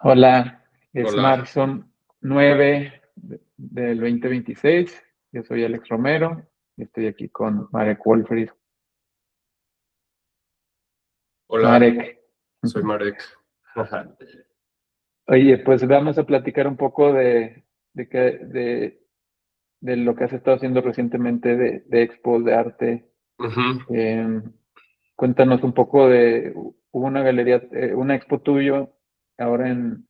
Hola, es Hola, marzo 9 del 2026. Yo soy Alex Romero y estoy aquí con Marek Wolfrid. hola, Marek, soy Marek. oye, pues vamos a platicar un poco de lo que has estado haciendo recientemente de expos de arte. Ujú. Eh, Cuéntanos un poco hubo una galería, una expo tuyo ahora en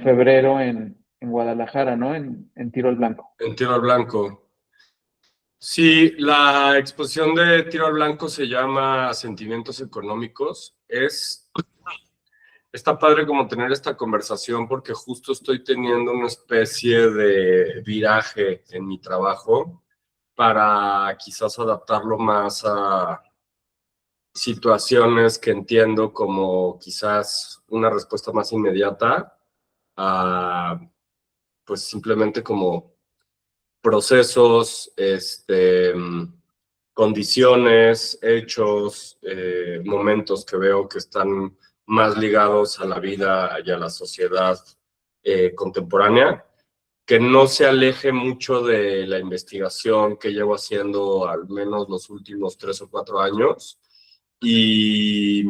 febrero en Guadalajara, ¿no? En Tiro al Blanco. En tiro al blanco. Sí, la exposición de tiro al blanco se llama Sentimientos Económicos. Está padre como tener esta conversación porque justo estoy teniendo una especie de viraje en mi trabajo para quizás adaptarlo más a situaciones que entiendo como quizás una respuesta más inmediata a pues simplemente como procesos, condiciones, hechos, momentos que veo que están más ligados a la vida y a la sociedad contemporánea, que no se aleje mucho de la investigación que llevo haciendo al menos los últimos 3 o 4 años. Y,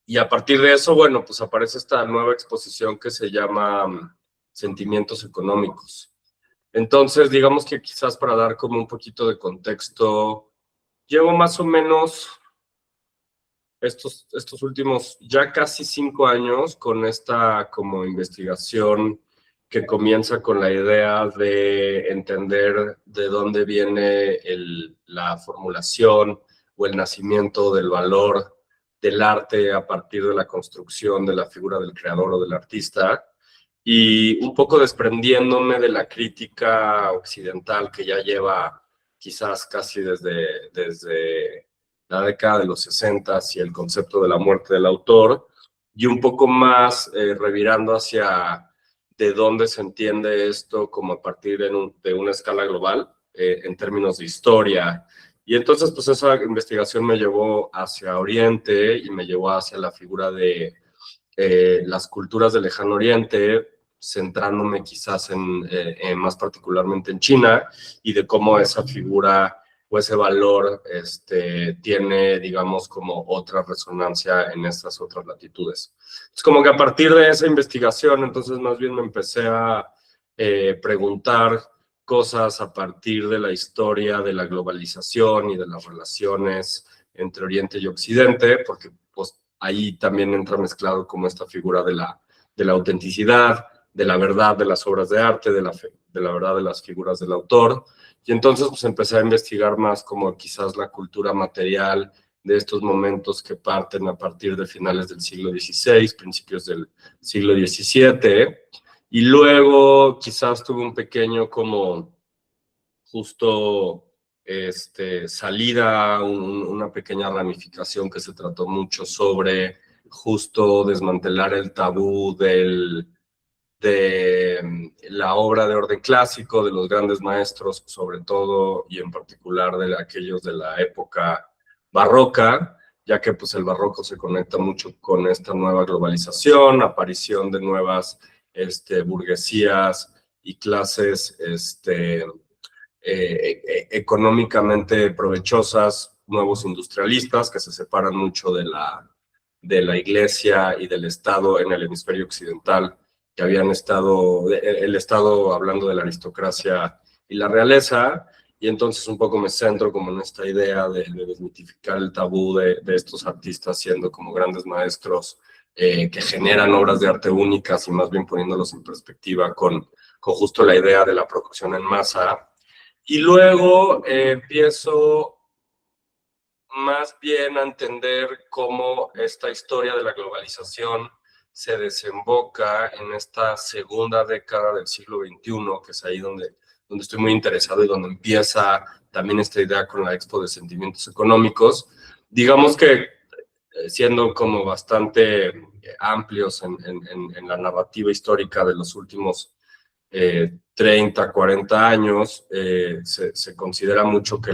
y a partir de eso, bueno, pues aparece esta nueva exposición que se llama Sentimientos Económicos. Entonces, digamos que quizás para dar como un poquito de contexto, llevo más o menos estos últimos ya casi 5 años con esta como investigación que comienza con la idea de entender de dónde viene la formulación o el nacimiento del valor del arte a partir de la construcción de la figura del creador o del artista, y un poco desprendiéndome de la crítica occidental que ya lleva quizás casi desde la década de los 60 y el concepto de la muerte del autor, y un poco más revirando hacia de dónde se entiende esto como a partir de una escala global en términos de historia. Y entonces, pues esa investigación me llevó hacia Oriente y me llevó hacia la figura de las culturas del Lejano Oriente, centrándome quizás más particularmente en China, y de cómo esa figura o ese valor tiene, digamos, como otra resonancia en estas otras latitudes. Es como que a partir de esa investigación, entonces más bien me empecé a preguntar cosas a partir de la historia de la globalización y de las relaciones entre Oriente y Occidente, porque pues ahí también entra mezclado como esta figura de la autenticidad, de la verdad de las obras de arte, de la verdad de las figuras del autor. Y entonces pues empecé a investigar más como quizás la cultura material de estos momentos que parten a partir de finales del siglo XVI, principios del siglo XVII. Y luego quizás tuve un pequeño como justo salida, una pequeña ramificación que se trató mucho sobre justo desmantelar el tabú de la obra de orden clásico, de los grandes maestros, sobre todo y en particular de aquellos de la época barroca, ya que pues el barroco se conecta mucho con esta nueva globalización, aparición de nuevas burguesías y clases económicamente provechosas, nuevos industrialistas que se separan mucho de la iglesia y del Estado en el hemisferio occidental, que habían estado, el Estado hablando de la aristocracia y la realeza. Y entonces un poco me centro como en esta idea de desmitificar el tabú de estos artistas siendo como grandes maestros que generan obras de arte únicas, y más bien poniéndolos en perspectiva con justo la idea de la producción en masa. Y luego empiezo más bien a entender cómo esta historia de la globalización se desemboca en esta segunda década del siglo XXI, que es ahí donde estoy muy interesado y donde empieza también esta idea con la Expo de Sentimientos Económicos. Digamos que siendo como bastante amplios en la narrativa histórica de los últimos 30, 40 años, se considera mucho que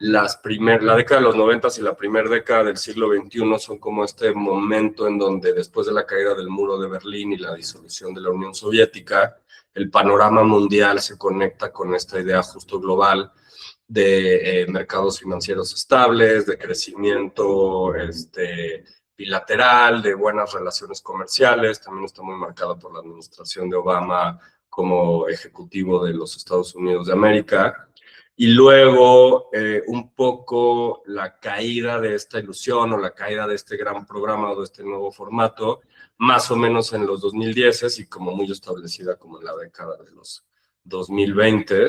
la década de los 90 y la primera década del siglo XXI son como este momento en donde después de la caída del muro de Berlín y la disolución de la Unión Soviética, el panorama mundial se conecta con esta idea justo global de mercados financieros estables, de crecimiento bilateral, de buenas relaciones comerciales. También está muy marcado por la administración de Obama como ejecutivo de los Estados Unidos de América. Y luego un poco la caída de esta ilusión o la caída de este gran programa o de este nuevo formato, más o menos en los 2010 y como muy establecida como en la década de los 2020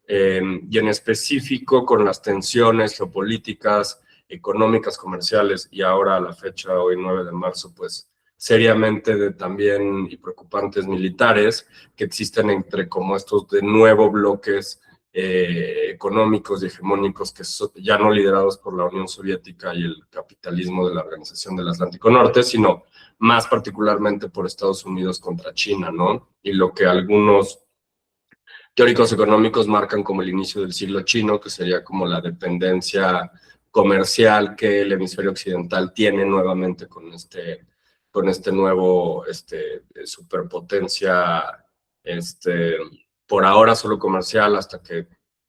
y en específico con las tensiones geopolíticas, económicas, comerciales y ahora a la fecha, hoy 9 de marzo, pues seriamente también y preocupantes militares que existen entre como estos de nuevo bloques económicos y hegemónicos que son ya no liderados por la Unión Soviética y el capitalismo de la Organización del Atlántico Norte, sino más particularmente por Estados Unidos contra China, ¿no? Y lo que algunos teóricos económicos marcan como el inicio del siglo chino, que sería como la dependencia comercial que el hemisferio occidental tiene nuevamente con este nuevo superpotencia, por ahora solo comercial, hasta que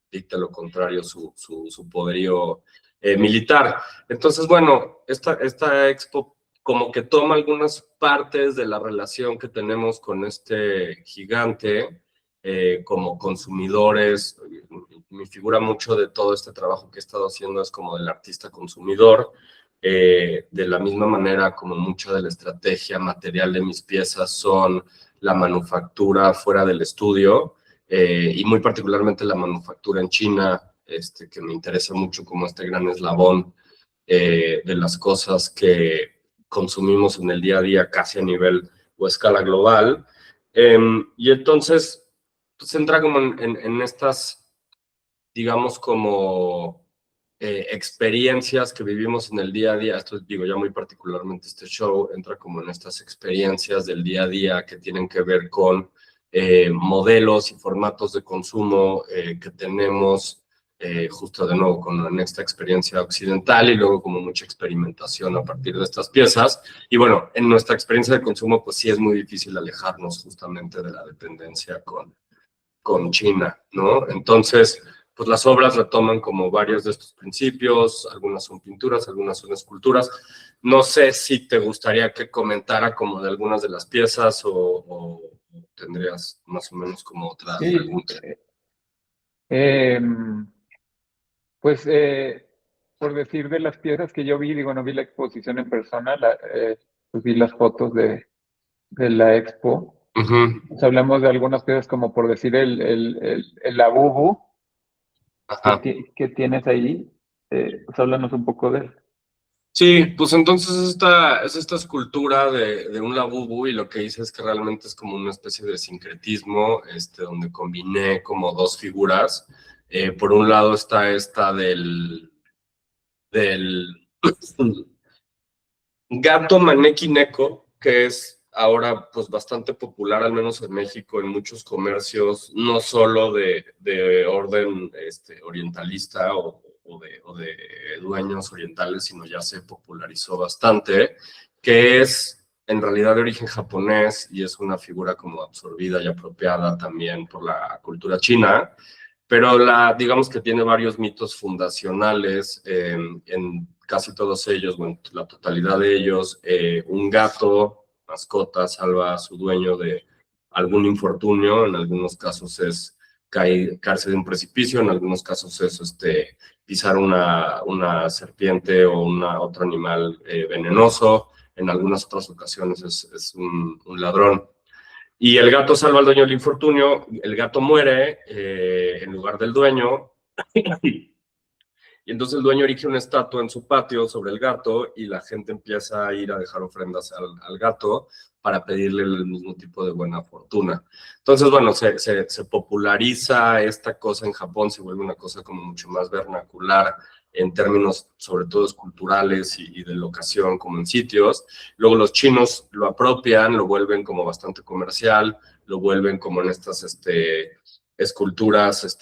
dicte lo contrario su poderío militar. Entonces, bueno, esta expo como que toma algunas partes de la relación que tenemos con este gigante, como consumidores. Me figura mucho de todo este trabajo que he estado haciendo es como del artista consumidor, de la misma manera como mucha de la estrategia material de mis piezas son la manufactura fuera del estudio, y muy particularmente la manufactura en China, que me interesa mucho como este gran eslabón de las cosas que consumimos en el día a día casi a nivel o escala global. Y entonces se entra como en estas, digamos, como experiencias que vivimos en el día a día. Esto digo ya muy particularmente este show, entra como en estas experiencias del día a día que tienen que ver con modelos y formatos de consumo que tenemos justo de nuevo con esta experiencia occidental y luego como mucha experimentación a partir de estas piezas. Y bueno, en nuestra experiencia de consumo pues sí es muy difícil alejarnos justamente de la dependencia con China, ¿no? Entonces, pues las obras retoman como varios de estos principios, algunas son pinturas, algunas son esculturas. No sé si te gustaría que comentara como de algunas de las piezas o tendrías más o menos como otra pregunta. Pues, por decir de las piezas que yo vi, digo, no vi la exposición en persona, pues vi las fotos de la expo. Pues hablamos de algunas piezas como por decir el labubu que tienes ahí. Pues háblanos un poco de él. Sí, pues entonces es esta escultura de un labubu y lo que hice es que realmente es como una especie de sincretismo, donde combiné como dos figuras. Por un lado está esta del gato Maneki Neko, que es ahora pues bastante popular, al menos en México, en muchos comercios, no solo de orden orientalista o de dueños orientales, sino ya se popularizó bastante, que es en realidad de origen japonés y es una figura como absorbida y apropiada también por la cultura china, pero digamos que tiene varios mitos fundacionales en casi todos ellos, bueno, la totalidad de ellos. Un gato, mascota, salva a su dueño de algún infortunio, en algunos casos es caerse de un precipicio, en algunos casos es pisar una serpiente o otro animal venenoso, en algunas otras ocasiones es un ladrón. Y el gato salva al dueño del infortunio, el gato muere en lugar del dueño, y entonces el dueño erige una estatua en su patio sobre el gato y la gente empieza a ir a dejar ofrendas al gato para pedirle el mismo tipo de buena fortuna. Entonces, bueno, se populariza esta cosa en Japón, se vuelve una cosa como mucho más vernacular en términos sobre todo culturales y de locación como en sitios. Luego los chinos lo apropian, lo vuelven como bastante comercial, lo vuelven como en estas esculturas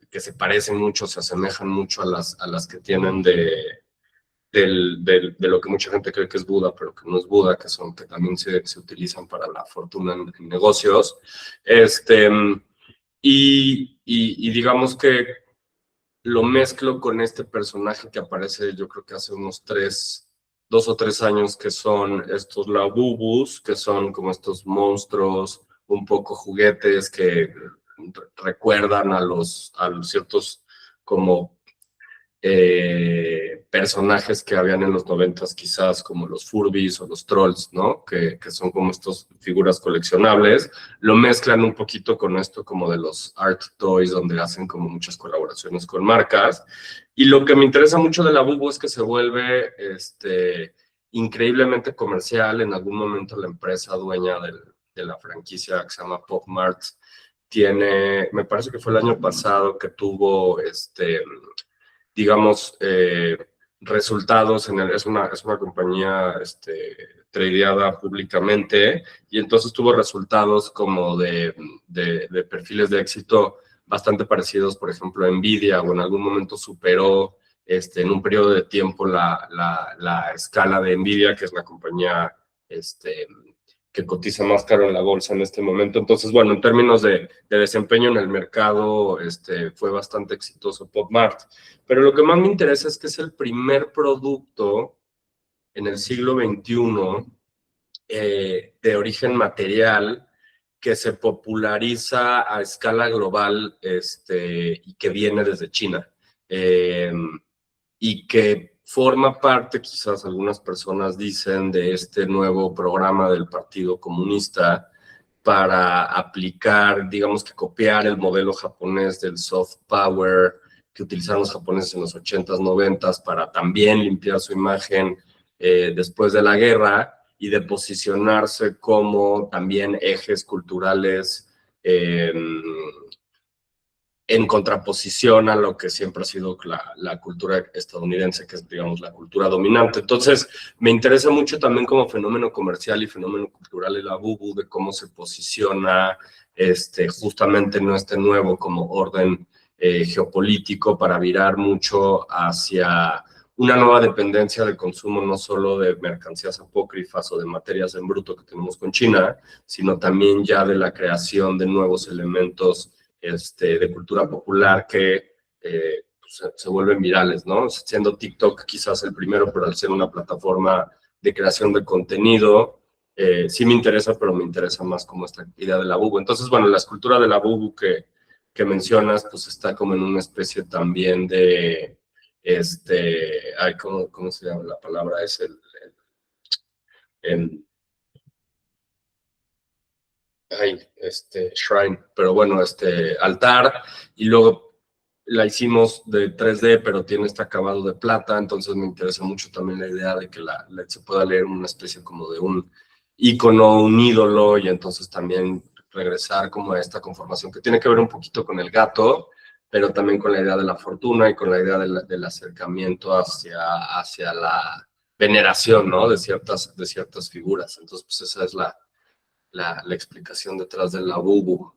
que se parecen mucho, se asemejan mucho a las que tienen de lo que mucha gente cree que es Buda, pero que no es Buda, que también se utilizan para la fortuna en negocios. Y digamos que lo mezclo con este personaje que aparece, yo creo que hace unos 2 o 3 años, que son estos Labubus, que son como estos monstruos un poco juguetes que recuerdan a los ciertos como personajes que habían en los 90s, quizás como los Furbies o los Trolls, ¿no? Que son como estas figuras coleccionables. Lo mezclan un poquito con esto como de los art toys, donde hacen como muchas colaboraciones con marcas. Y lo que me interesa mucho de Labubu es que se vuelve increíblemente comercial. En algún momento la empresa dueña de la franquicia, que se llama Pop Mart, me parece que fue el año pasado que tuvo digamos, resultados es una compañía tradeada públicamente, y entonces tuvo resultados como de perfiles de éxito bastante parecidos, por ejemplo, a Nvidia, o en algún momento superó en un periodo de tiempo la escala de Nvidia, que es la compañía que cotiza más caro en la bolsa en este momento. Entonces, bueno, en términos de desempeño en el mercado, fue bastante exitoso Pop Mart. Pero lo que más me interesa es que es el primer producto en el siglo XXI de origen material que se populariza a escala global y que viene desde China. Y que forma parte, quizás algunas personas dicen, de este nuevo programa del Partido Comunista para aplicar, digamos que copiar el modelo japonés del soft power que utilizaron los japoneses en los 80s, 90s para también limpiar su imagen después de la guerra, y de posicionarse como también ejes culturales en contraposición a lo que siempre ha sido la cultura estadounidense, que es, digamos, la cultura dominante. Entonces, me interesa mucho también como fenómeno comercial y fenómeno cultural el Labubu, de cómo se posiciona justamente en este nuevo como orden geopolítico, para virar mucho hacia una nueva dependencia del consumo, no solo de mercancías apócrifas o de materias en bruto que tenemos con China, sino también ya de la creación de nuevos elementos de cultura popular que se vuelven virales, ¿no? Siendo TikTok quizás el primero, pero al ser una plataforma de creación de contenido, sí me interesa, pero me interesa más como esta idea de Labubu. Entonces, bueno, la escultura de Labubu que mencionas, pues está como en una especie también de, ay, ¿cómo se llama la palabra? Es shrine, pero bueno, altar, y luego la hicimos de 3D, pero tiene este acabado de plata. Entonces me interesa mucho también la idea de que se pueda leer una especie como de un ícono, un ídolo, y entonces también regresar como a esta conformación que tiene que ver un poquito con el gato, pero también con la idea de la fortuna y con la idea del acercamiento hacia la veneración, ¿no? De ciertas figuras. Entonces, pues esa es la explicación detrás del Labubu.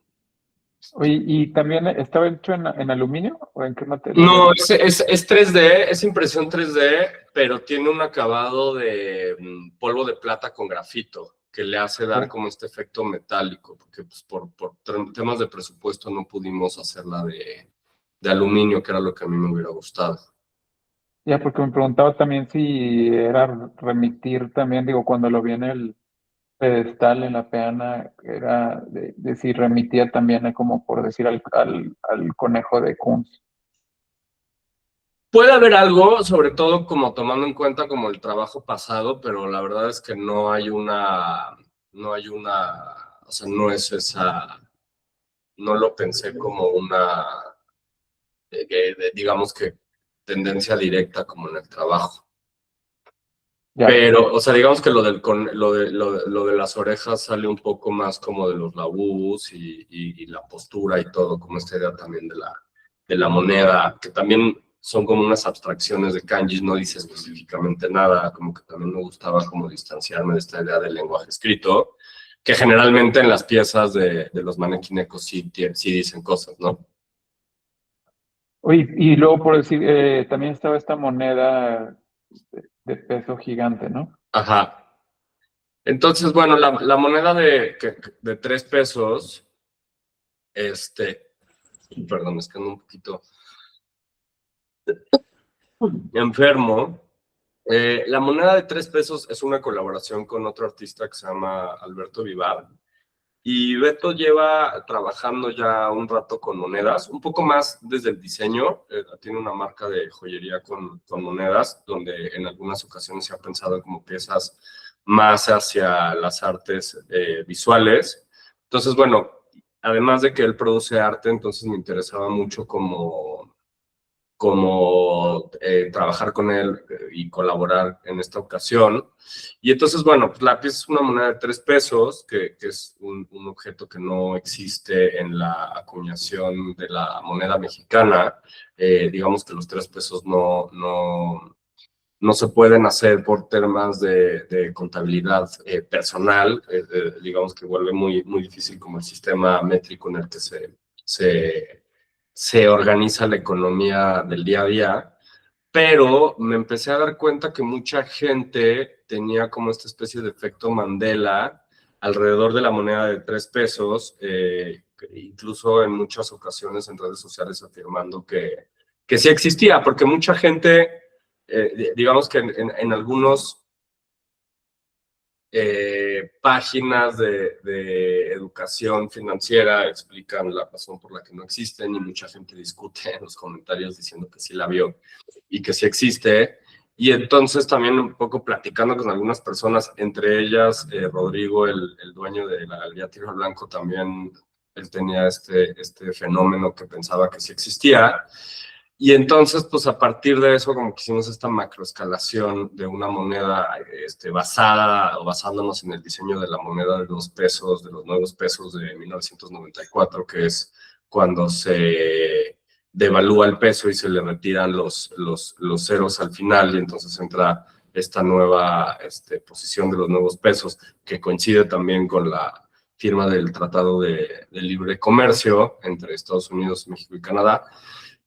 Oye, ¿y también estaba hecho en aluminio o en qué material? No, es 3D, es impresión 3D, pero tiene un acabado de polvo de plata con grafito, que le hace dar como este efecto metálico, porque pues, por temas de presupuesto no pudimos hacerla de aluminio, que era lo que a mí me hubiera gustado. Ya, porque me preguntaba también si era remitir también, digo, cuando lo vi en el pedestal en la peana, era de si remitía también como por decir al conejo de Kunz. Puede haber algo, sobre todo como tomando en cuenta como el trabajo pasado, pero la verdad es que no hay una, o sea, no es esa, no lo pensé como una, digamos que tendencia directa como en el trabajo. Ya. Pero, o sea, digamos que lo de las orejas sale un poco más como de los labús y la postura y todo, como esta idea también de la moneda, que también son como unas abstracciones de kanjis, no dice específicamente nada, como que también me gustaba como distanciarme de esta idea del lenguaje escrito, que generalmente en las piezas de los manequinecos sí dicen cosas, ¿no? Oye, y luego por decir, también estaba esta moneda de peso gigante, ¿no? Ajá. Entonces, bueno, la moneda de 3 pesos, perdón, es que ando un poquito enfermo. La moneda de 3 pesos es una colaboración con otro artista que se llama Alberto Vivar. Y Beto lleva trabajando ya un rato con monedas, un poco más desde el diseño. Tiene una marca de joyería con monedas, donde en algunas ocasiones se ha pensado como piezas más hacia las artes visuales. Entonces, bueno, además de que él produce arte, entonces me interesaba mucho como trabajar con él y colaborar en esta ocasión. Y entonces, bueno, pues la pieza es una moneda de 3 pesos, que es un objeto que no existe en la acuñación de la moneda mexicana. Digamos que los 3 pesos no se pueden hacer por temas de contabilidad personal. Digamos que vuelve muy difícil como el sistema métrico en el que se organiza la economía del día a día, pero me empecé a dar cuenta que mucha gente tenía como esta especie de efecto Mandela alrededor de la moneda de 3 pesos, incluso en muchas ocasiones en redes sociales afirmando que sí existía, porque mucha gente, digamos que en algunos páginas de educación financiera explican la razón por la que no existen y mucha gente discute en los comentarios diciendo que sí la vio y que sí existe. Y entonces también un poco platicando con algunas personas, entre ellas Rodrigo, el dueño de la Galería Tiro Blanco, también él tenía este fenómeno que pensaba que sí existía. Y entonces, pues a partir de eso, como que hicimos esta macroescalación de una moneda basada o basándonos en el diseño de la moneda de 2 pesos, de los nuevos pesos de 1994, que es cuando se devalúa el peso y se le retiran los ceros al final, y entonces entra esta nueva posición de los nuevos pesos, que coincide también con la firma del Tratado de Libre Comercio entre Estados Unidos, México y Canadá.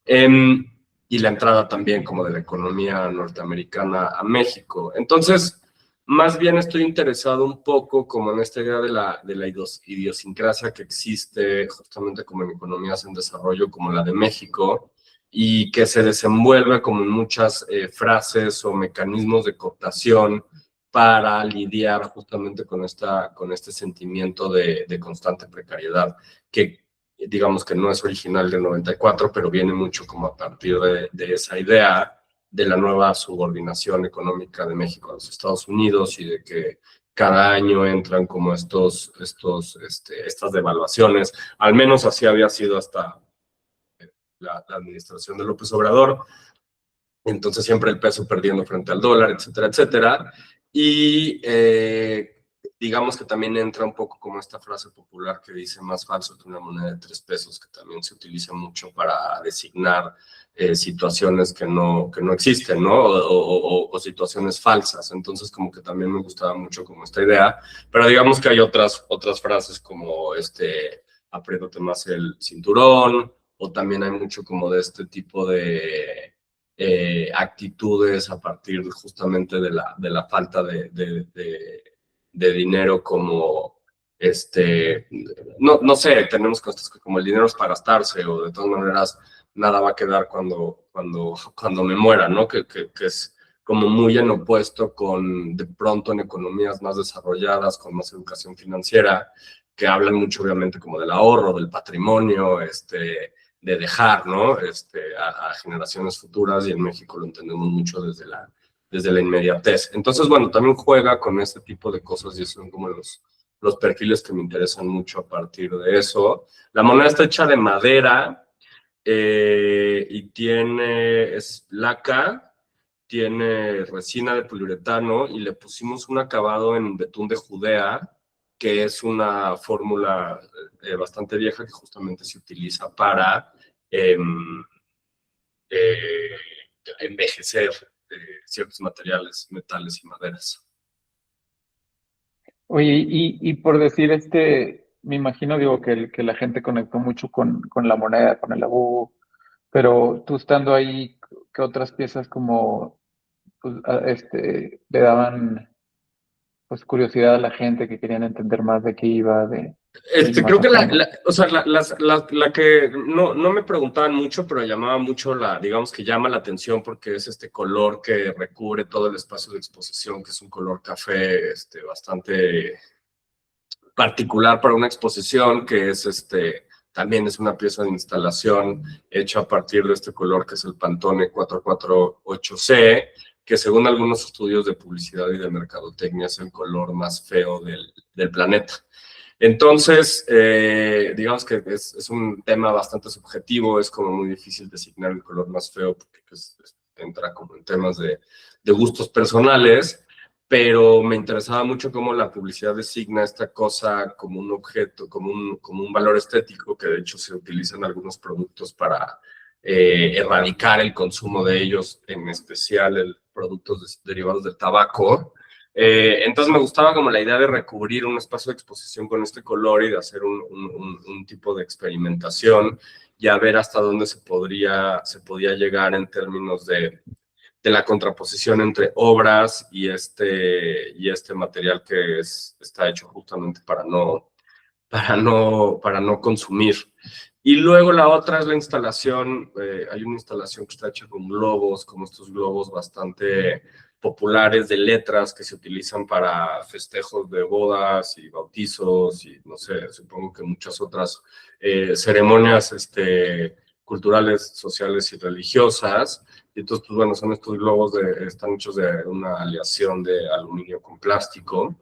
Y la entrada también como de la economía norteamericana a México. Entonces, más bien estoy interesado un poco como en esta idea de la idiosincrasia que existe justamente como en economías en desarrollo como la de México y que se desenvuelve como en muchas frases o mecanismos de cooptación para lidiar justamente con este sentimiento de constante precariedad que digamos que no es original del 94, pero viene mucho como a partir de esa idea de la nueva subordinación económica de México a los Estados Unidos y de que cada año entran como estas devaluaciones. Al menos así había sido hasta la administración de López Obrador. Entonces siempre el peso perdiendo frente al dólar, etcétera, etcétera. Y digamos que también entra un poco como esta frase popular que dice más falso que una moneda de 3 pesos, que también se utiliza mucho para designar situaciones que no existen, ¿no? O situaciones falsas. Entonces como que también me gustaba mucho como esta idea, pero digamos que hay otras frases como apriétate más el cinturón, o también hay mucho como de este tipo actitudes a partir justamente de la falta de dinero como no sé, tenemos cosas que como el dinero es para gastarse o de todas maneras nada va a quedar cuando me muera, ¿no? Que es como muy en opuesto con de pronto en economías más desarrolladas, con más educación financiera, que hablan mucho obviamente como del ahorro, del patrimonio, de dejar, ¿no? A generaciones futuras y en México lo entendemos mucho desde la inmediatez. Entonces, bueno, también juega con este tipo de cosas y son como los perfiles que me interesan mucho a partir de eso. La moneda está hecha de madera y es laca, tiene resina de poliuretano y le pusimos un acabado en betún de Judea, que es una fórmula bastante vieja que justamente se utiliza para eh, eh, envejecer ciertos materiales, metales y maderas. Oye, y por decir me imagino, digo, que la gente conectó mucho con la moneda, con el abu, Pero tú estando ahí, ¿qué otras piezas como pues, le daban pues curiosidad a la gente que querían entender más de qué iba, de ir más Creo a que fondo? o sea, la que no me preguntaban mucho, pero llamaba mucho digamos que llama la atención porque es este color que recubre todo el espacio de exposición, que es un color café, bastante particular para una exposición, que es también es una pieza de instalación hecha a partir de este color que es el Pantone 448C, que según algunos estudios de publicidad y de mercadotecnia es el color más feo del planeta. Entonces, digamos que es un tema bastante subjetivo, es como muy difícil designar el color más feo porque pues, entra como en temas de gustos personales, pero me interesaba mucho cómo la publicidad designa esta cosa como un objeto, como un valor estético, que de hecho se utiliza en algunos productos para erradicar el consumo de ellos, en especial el productos derivados del tabaco. Entonces me gustaba como la idea de recubrir un espacio de exposición con este color y de hacer un tipo de experimentación y a ver hasta dónde se podía llegar en términos de la contraposición entre obras y este material que está hecho justamente para no consumir. Y luego la otra es la instalación, hay una instalación que está hecha con globos, como estos globos bastante populares de letras que se utilizan para festejos de bodas y bautizos y no sé, supongo que muchas otras ceremonias culturales, sociales y religiosas. Y entonces, pues bueno, son estos globos, están hechos de una aleación de aluminio con plástico,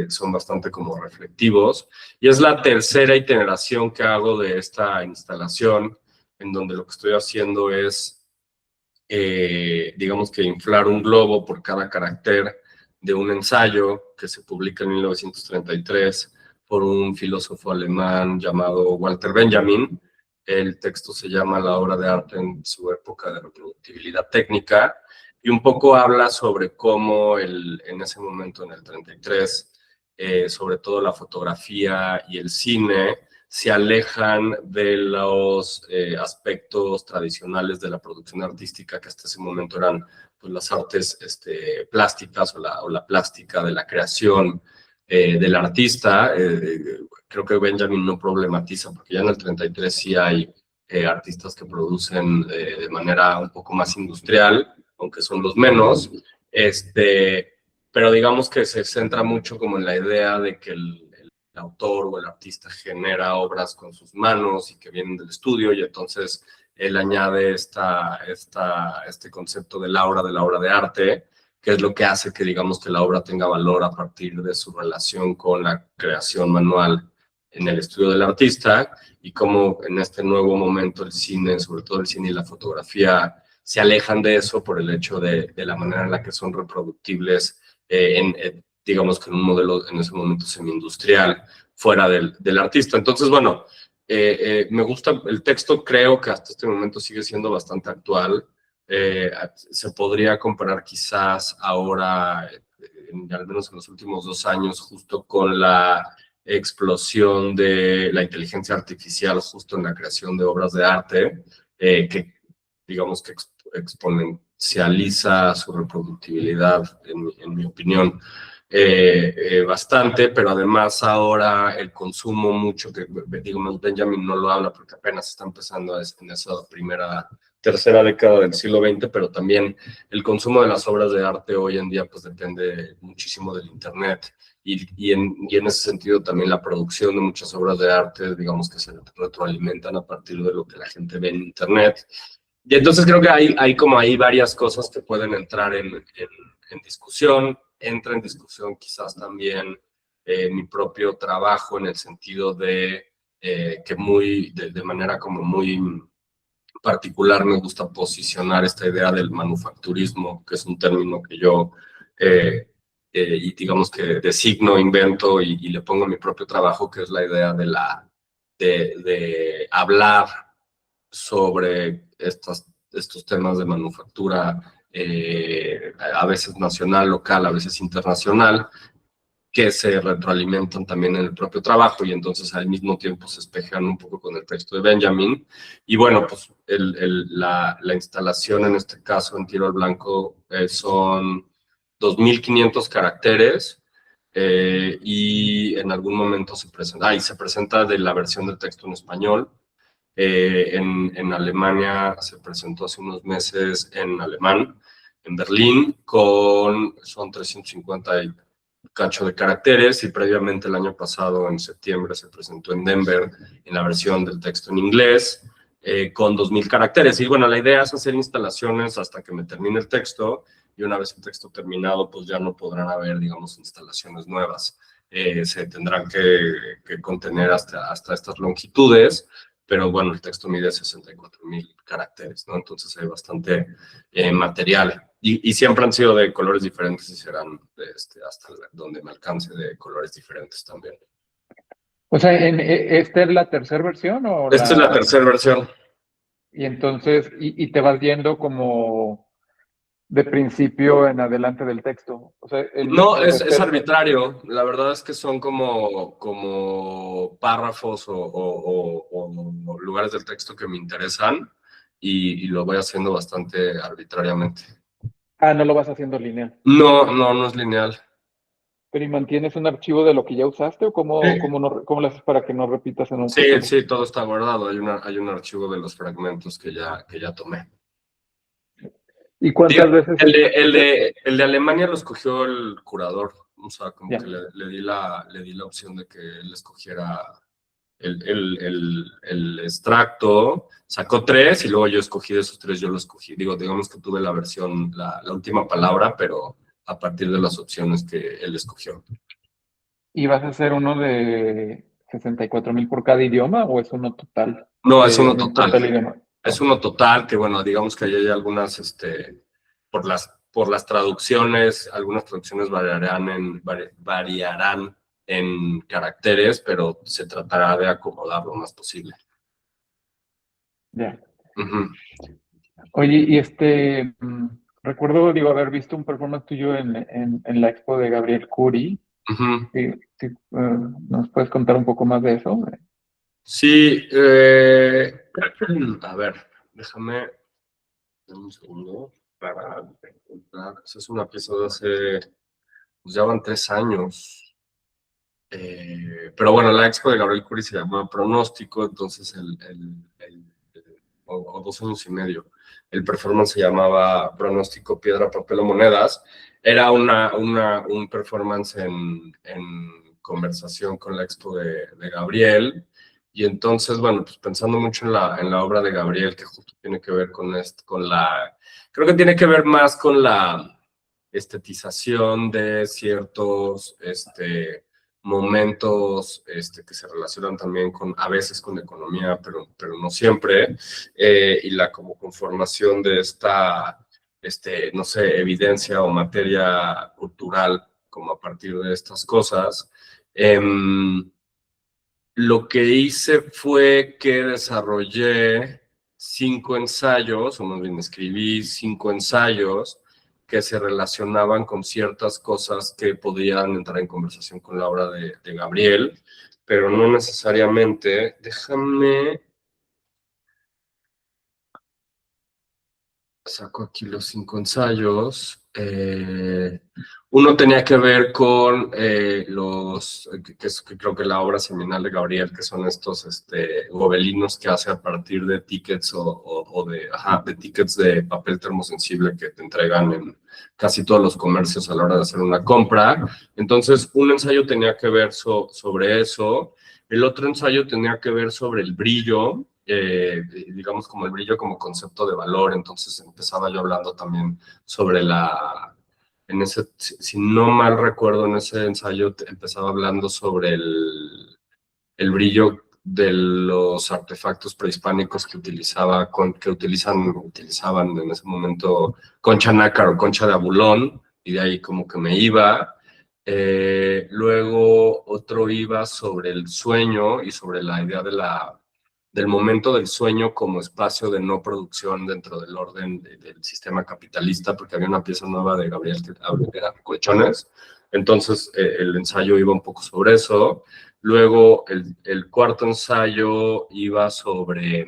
son bastante como reflectivos. Y es la tercera iteración que hago de esta instalación, en donde lo que estoy haciendo es, digamos que inflar un globo por cada carácter de un ensayo que se publica en 1933 por un filósofo alemán llamado Walter Benjamin. El texto se llama La obra de arte en su época de reproductibilidad técnica y un poco habla sobre cómo en ese momento, en el 33, sobre todo la fotografía y el cine, se alejan de los aspectos tradicionales de la producción artística que hasta ese momento eran pues, las artes plásticas o la plástica de la creación del artista. Creo que Benjamin no problematiza, porque ya en el 33 sí hay artistas que producen de manera un poco más industrial, aunque son los menos, pero digamos que se centra mucho como en la idea de que el autor o el artista genera obras con sus manos y que vienen del estudio, y entonces él añade este concepto de la obra de arte, que es lo que hace que digamos que la obra tenga valor a partir de su relación con la creación manual en el estudio del artista, y cómo en este nuevo momento el cine, sobre todo el cine y la fotografía, se alejan de eso por el hecho de la manera en la que son reproductibles digamos que en un modelo en ese momento semi-industrial fuera del artista. Entonces, bueno, me gusta el texto, creo que hasta este momento sigue siendo bastante actual. Se podría comparar quizás ahora, al menos en los últimos 2 años, justo con la explosión de la inteligencia artificial justo en la creación de obras de arte, que digamos que exponencializa su reproductibilidad, en mi opinión, bastante, pero además ahora el consumo mucho, que digamos Benjamin no lo habla porque apenas está empezando en esa tercera década del siglo XX, pero también el consumo de las obras de arte hoy en día pues depende muchísimo del internet, y en ese sentido también la producción de muchas obras de arte, digamos que se retroalimentan a partir de lo que la gente ve en internet. Y entonces creo que hay como ahí varias cosas que pueden entrar en discusión. Entra en discusión quizás también mi propio trabajo, en el sentido de que de manera como muy particular me gusta posicionar esta idea del manufacturismo, que es un término que yo y digamos que designo, invento y le pongo a mi propio trabajo, que es la idea de hablar sobre estos temas de manufactura, a veces nacional, local, a veces internacional, que se retroalimentan también en el propio trabajo y entonces al mismo tiempo se espejan un poco con el texto de Benjamin. Y bueno, pues la instalación en este caso en tiro al blanco son 2.500 caracteres y en algún momento se presenta de la versión del texto en español. En Alemania se presentó hace unos meses en alemán, en Berlín, son 350 y cacho de caracteres, y previamente el año pasado, en septiembre, se presentó en Denver en la versión del texto en inglés, con 2.000 caracteres. Y bueno, la idea es hacer instalaciones hasta que me termine el texto, y una vez el texto terminado, pues ya no podrán haber, digamos, instalaciones nuevas. Se tendrán que contener hasta estas longitudes, pero bueno, el texto mide 64.000 caracteres, ¿no? Entonces hay bastante material. Y siempre han sido de colores diferentes y serán hasta donde me alcance de colores diferentes también. O sea, ¿esta es la tercera versión o Esta es la tercera versión. Y entonces, y te vas viendo como de principio en adelante del texto. O sea, no, es arbitrario. La verdad es que son como párrafos o lugares del texto que me interesan y lo voy haciendo bastante arbitrariamente. Ah, no lo vas haciendo lineal. No es lineal. ¿Pero y mantienes un archivo de lo que ya usaste o cómo lo haces para que no repitas en un futuro? Sí, todo está guardado. Hay un archivo de los fragmentos que ya tomé. ¿Y cuántas veces? El de Alemania lo escogió el curador. O sea, como que le di la opción de que él escogiera el extracto. Sacó 3 y luego yo escogí de esos 3, yo lo escogí. Digamos que tuve la versión, la última palabra, pero a partir de las opciones que él escogió. ¿Y vas a hacer uno de 64.000 por cada idioma o es uno total? No, es uno total. Es uno total que, bueno, digamos que hay algunas, por las traducciones, algunas traducciones variarán en caracteres, pero se tratará de acomodar lo más posible. Ya. Oye, y recuerdo, haber visto un performance tuyo en la expo de Gabriel Kuri. ¿Nos puedes contar un poco más de eso? Sí, a ver, déjame un segundo para encontrar. Esa es una pieza de hace, pues ya van 3 años. Pero bueno, la expo de Gabriel Kuri se llama Pronóstico, entonces o 2 años y medio. El performance se llamaba Pronóstico, Piedra, Papel o Monedas. Era un performance en conversación con la expo de Gabriel. Y entonces, bueno, pues pensando mucho en la obra de Gabriel, que justo tiene que ver creo que tiene que ver más con la estetización de ciertos momentos que se relacionan también a veces con economía, pero no siempre, y la como conformación de esta, no sé, evidencia o materia cultural como a partir de estas cosas. Lo que hice fue que desarrollé 5 ensayos, o más bien escribí 5 ensayos que se relacionaban con ciertas cosas que podían entrar en conversación con la obra de Gabriel, pero no necesariamente. Déjame... Saco aquí los 5 ensayos. Uno tenía que ver con que creo que la obra seminal de Gabriel, que son estos gobelinos que hace a partir de tickets de tickets de papel termosensible que te entregan en casi todos los comercios a la hora de hacer una compra. Entonces, un ensayo tenía que ver sobre eso. El otro ensayo tenía que ver sobre el brillo, digamos como el brillo como concepto de valor. Entonces empezaba yo hablando también sobre si no mal recuerdo, en ese ensayo empezaba hablando sobre el brillo de los artefactos prehispánicos que utilizaban en ese momento concha nácar o concha de abulón, y de ahí como que me iba. Luego otro iba sobre el sueño y sobre la idea del momento del sueño como espacio de no producción dentro del orden del sistema capitalista, porque había una pieza nueva de Gabriel que era colchones. Entonces, el ensayo iba un poco sobre eso. Luego, el cuarto ensayo iba sobre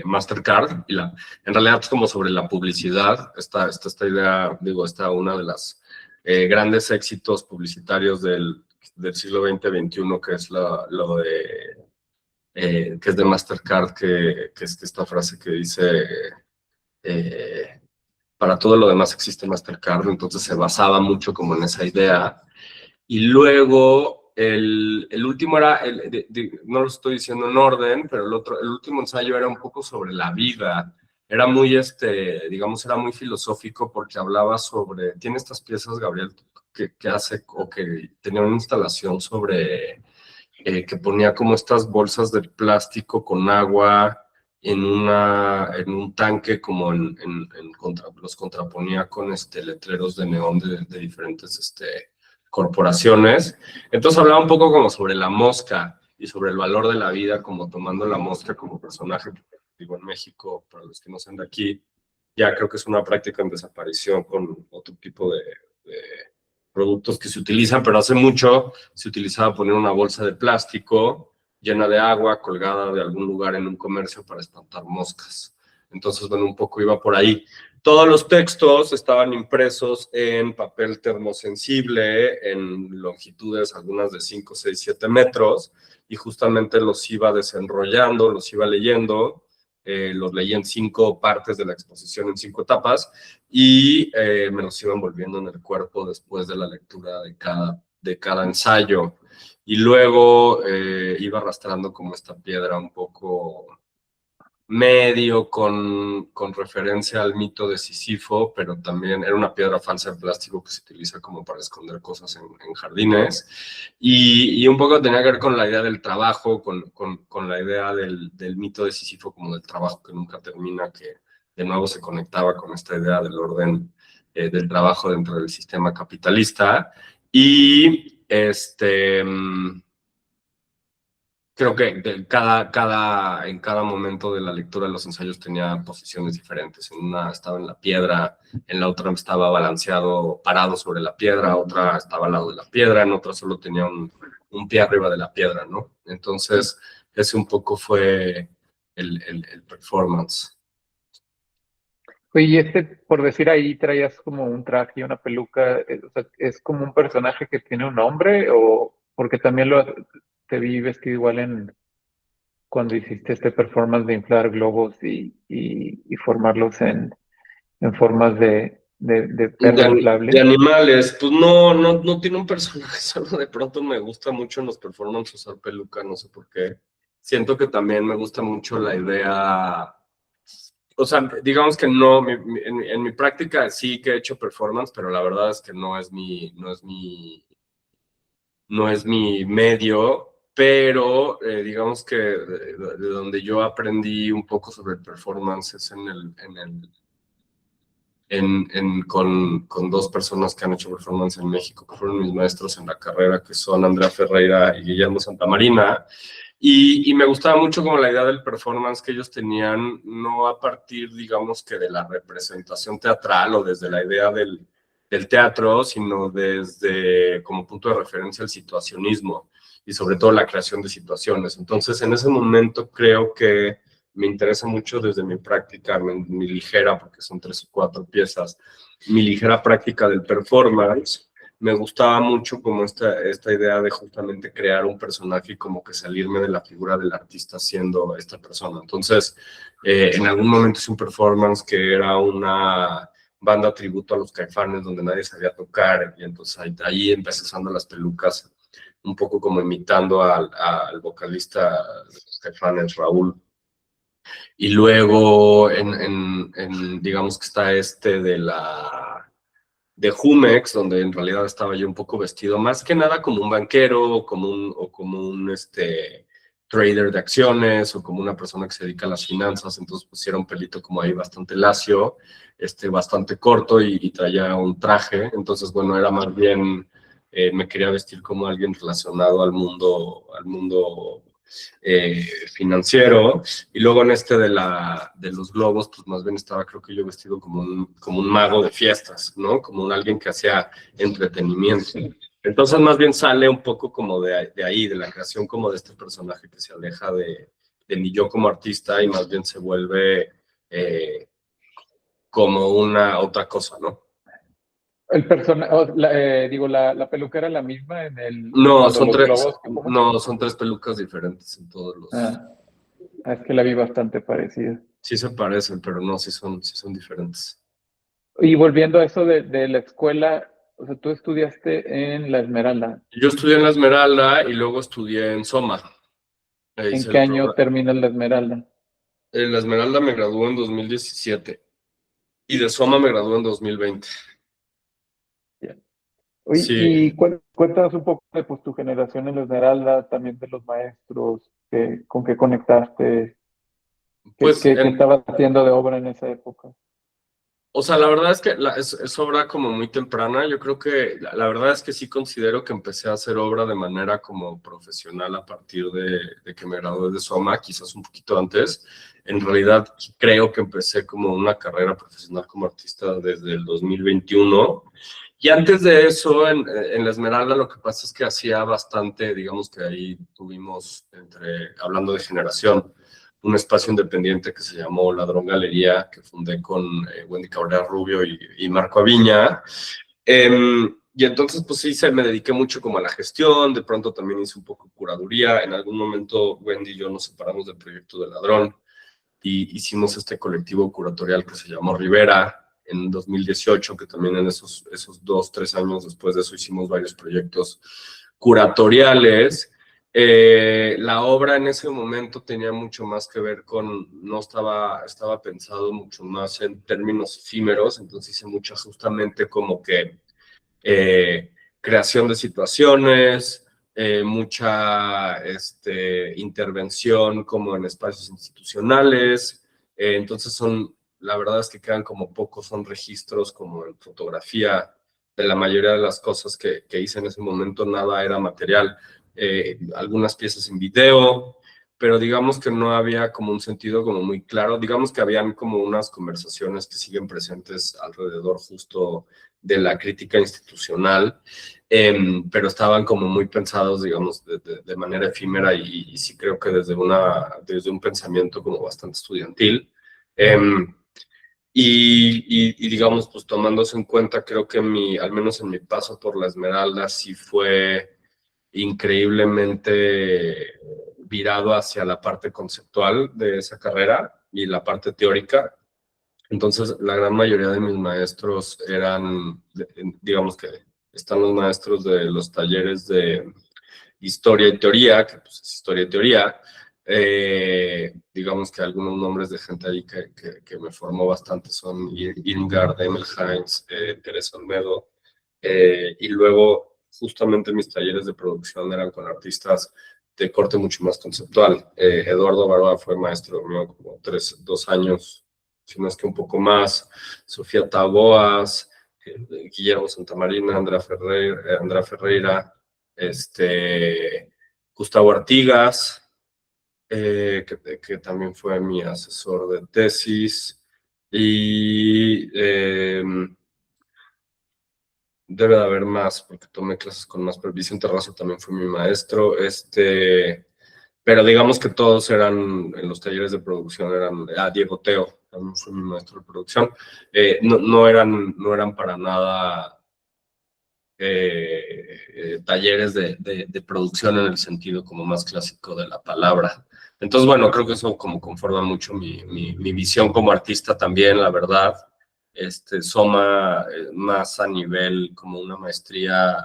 Mastercard, y en realidad es como sobre la publicidad. Esta idea, digo, una de las grandes éxitos publicitarios del siglo XX-XXI, que es lo de, que es de Mastercard, que es esta frase que dice, para todo lo demás existe Mastercard. Entonces se basaba mucho como en esa idea. Y luego el último era, no lo estoy diciendo en orden, pero el último ensayo era un poco sobre la vida. Era muy, digamos, era muy filosófico, porque hablaba sobre, tiene estas piezas, Gabriel, que hace, o que tenía una instalación sobre, que ponía como estas bolsas de plástico con agua en un tanque, como los contraponía con letreros de neón de diferentes corporaciones. Entonces hablaba un poco como sobre la mosca y sobre el valor de la vida, como tomando la mosca como personaje. Digo, en México, para los que no sean de aquí, ya creo que es una práctica en desaparición con otro tipo de productos que se utilizan, pero hace mucho se utilizaba poner una bolsa de plástico llena de agua colgada de algún lugar en un comercio para espantar moscas. Entonces, bueno, un poco iba por ahí. Todos los textos estaban impresos en papel termosensible, en longitudes algunas de 5, 6, 7 metros, y justamente los iba desenrollando, los iba leyendo. Los leí en 5 partes de la exposición, en 5 etapas, y me los iba envolviendo en el cuerpo después de la lectura de cada ensayo. Y luego iba arrastrando como esta piedra un poco medio con referencia al mito de Sísifo, pero también era una piedra falsa de plástico que se utiliza como para esconder cosas en jardines. Y un poco tenía que ver con la idea del trabajo, con la idea del mito de Sísifo, como del trabajo que nunca termina, que de nuevo se conectaba con esta idea del orden del trabajo dentro del sistema capitalista. Y creo que en cada momento de la lectura de los ensayos tenía posiciones diferentes. En una estaba en la piedra, en la otra estaba balanceado, parado sobre la piedra, otra estaba al lado de la piedra, en otra solo tenía un pie arriba de la piedra, ¿no? Entonces, ese un poco fue el performance. Oye, por decir ahí, traías como un traje y una peluca, o sea, ¿es como un personaje que tiene un nombre? O porque también te vi vestido igual cuando hiciste este performance de inflar globos y formarlos en formas de perro inflable. De animales, pues no tiene un personaje, solo de pronto me gusta mucho en los performances usar peluca, no sé por qué. Siento que también me gusta mucho la idea, o sea, digamos que no, en mi práctica sí que he hecho performance, pero la verdad es que no es mi medio, pero digamos que de donde yo aprendí un poco sobre el performance es con 2 personas que han hecho performance en México, que fueron mis maestros en la carrera, que son Andrea Ferreira y Guillermo Santamarina. Y me gustaba mucho como la idea del performance que ellos tenían, no a partir, digamos, que de la representación teatral o desde la idea del teatro, sino desde como punto de referencia el situacionismo y sobre todo la creación de situaciones. Entonces, en ese momento creo que me interesa mucho desde mi práctica, mi ligera, porque son 3 o 4 piezas, mi ligera práctica del performance. Me gustaba mucho como esta idea de justamente crear un personaje y como que salirme de la figura del artista siendo esta persona. Entonces, en algún momento hice un performance que era una banda tributo a los Caifanes, donde nadie sabía tocar, y entonces ahí empecé usando las pelucas, un poco como imitando al vocalista de los Caifanes, Raúl. Y luego, digamos que está de Jumex, donde en realidad estaba yo un poco vestido más que nada como un banquero o como un trader de acciones o como una persona que se dedica a las finanzas. Entonces pusieron un pelito como ahí bastante lacio, bastante corto, y traía un traje. Entonces, bueno, era más bien, me quería vestir como alguien relacionado al mundo financiero, y luego en de los globos, pues más bien estaba, creo que yo vestido como un mago de fiestas, ¿no? Como alguien que hacía entretenimiento. Entonces más bien sale un poco como de ahí, de la creación como de este personaje que se aleja de mi yo como artista y más bien se vuelve como una otra cosa, ¿no? El personaje, digo, la peluca era la misma No, tanto los globos que no, son tres pelucas diferentes en todos los... es que la vi bastante parecida. Sí se parecen, pero no, sí son diferentes. Y volviendo a eso de la escuela, o sea, tú estudiaste en La Esmeralda. Yo estudié en La Esmeralda y luego estudié en Soma. ¿En qué año terminas La Esmeralda? En La Esmeralda me gradué en 2017 y de Soma me gradué en 2020. Oye, Sí. y cuéntanos un poco de pues, tu generación en La Esmeralda, también de los maestros, con qué conectaste, Pues qué estabas haciendo de obra en esa época. O sea, la verdad es que es obra como muy temprana. Yo creo que la verdad es que sí considero que empecé a hacer obra de manera como profesional a partir de que me gradué de Soma, quizás un poquito antes. En realidad creo que empecé como una carrera profesional como artista desde el 2021. Y antes de eso, en La Esmeralda, lo que pasa es que hacía bastante, digamos que ahí tuvimos, hablando de generación, un espacio independiente que se llamó Ladrón Galería, que fundé con Wendy Cabrera Rubio y Marco Aviña. Y entonces, pues sí, me dediqué mucho como a la gestión, de pronto también hice un poco de curaduría. En algún momento, Wendy y yo nos separamos del proyecto de Ladrón y hicimos este colectivo curatorial que se llamó Rivera en 2018, que también en esos 2-3 años después de eso hicimos varios proyectos curatoriales. La obra en ese momento tenía mucho más que ver no estaba pensado mucho más en términos efímeros, entonces hice mucho justamente como que creación de situaciones, mucha intervención como en espacios institucionales, entonces la verdad es que quedan como pocos, son registros como en fotografía de la mayoría de las cosas que hice en ese momento, nada era material, algunas piezas en video, pero digamos que no había como un sentido como muy claro, digamos que habían como unas conversaciones que siguen presentes alrededor justo de la crítica institucional, pero estaban como muy pensados, digamos, de manera efímera y sí creo que desde un pensamiento como bastante estudiantil. Y digamos, pues tomándose en cuenta, creo que al menos en mi paso por La Esmeralda sí fue increíblemente virado hacia la parte conceptual de esa carrera y la parte teórica. Entonces, la gran mayoría de mis maestros eran, digamos que están los maestros de los talleres de historia y teoría, que pues es historia y teoría. Digamos que algunos nombres de gente ahí que me formó bastante son Irmgard, Emil Heinz, Teresa Olmedo. Y luego, justamente mis talleres de producción eran con artistas de corte mucho más conceptual. Eduardo Baroa fue maestro mío como 2 años, si no es que un poco más. Sofía Taboas, Guillermo Santamarina, Andrea Ferreira, Gustavo Artigas, que también fue mi asesor de tesis, y debe de haber más, porque tomé clases con más, pero Vicente Razo también fue mi maestro, pero digamos que todos eran, en los talleres de producción, Diego Teo, también fue mi maestro de producción, no eran para nada talleres de producción en el sentido como más clásico de la palabra. Entonces, bueno, creo que eso como conforma mucho mi visión como artista también, la verdad. Soma más a nivel como una maestría,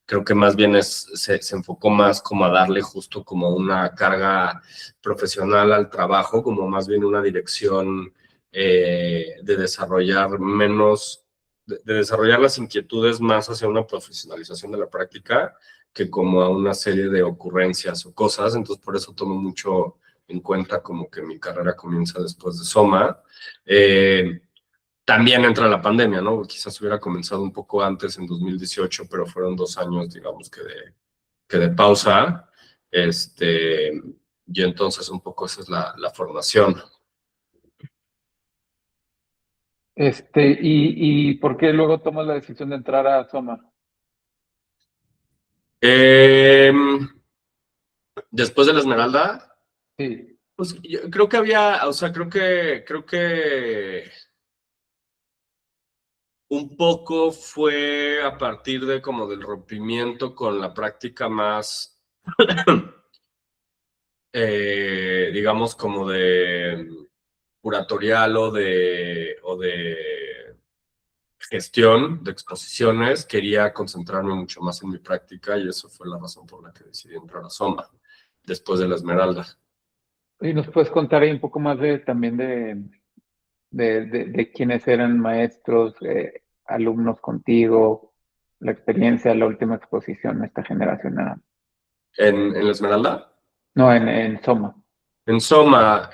creo que más bien se enfocó más como a darle justo como una carga profesional al trabajo, como más bien una dirección de desarrollar menos de desarrollar las inquietudes más hacia una profesionalización de la práctica que como a una serie de ocurrencias o cosas. Entonces, por eso tomo mucho en cuenta como que mi carrera comienza después de Soma. También entra la pandemia, ¿no? Quizás hubiera comenzado un poco antes, en 2018, pero fueron 2 años, digamos que de pausa. Y entonces un poco esa es la formación. ¿Y por qué luego tomas la decisión de entrar a Soma? Después de la Esmeralda, Sí. pues yo creo que había, o sea, creo que un poco fue a partir de como del rompimiento con la práctica más, digamos, como de curatorial o de gestión de exposiciones. Quería concentrarme mucho más en mi práctica y eso fue la razón por la que decidí entrar a Soma después de la Esmeralda. ¿Y nos puedes contar ahí un poco más también de quiénes eran maestros, alumnos contigo, la experiencia, la última exposición, esta generación? ¿En la Esmeralda? No, en Soma. En Soma,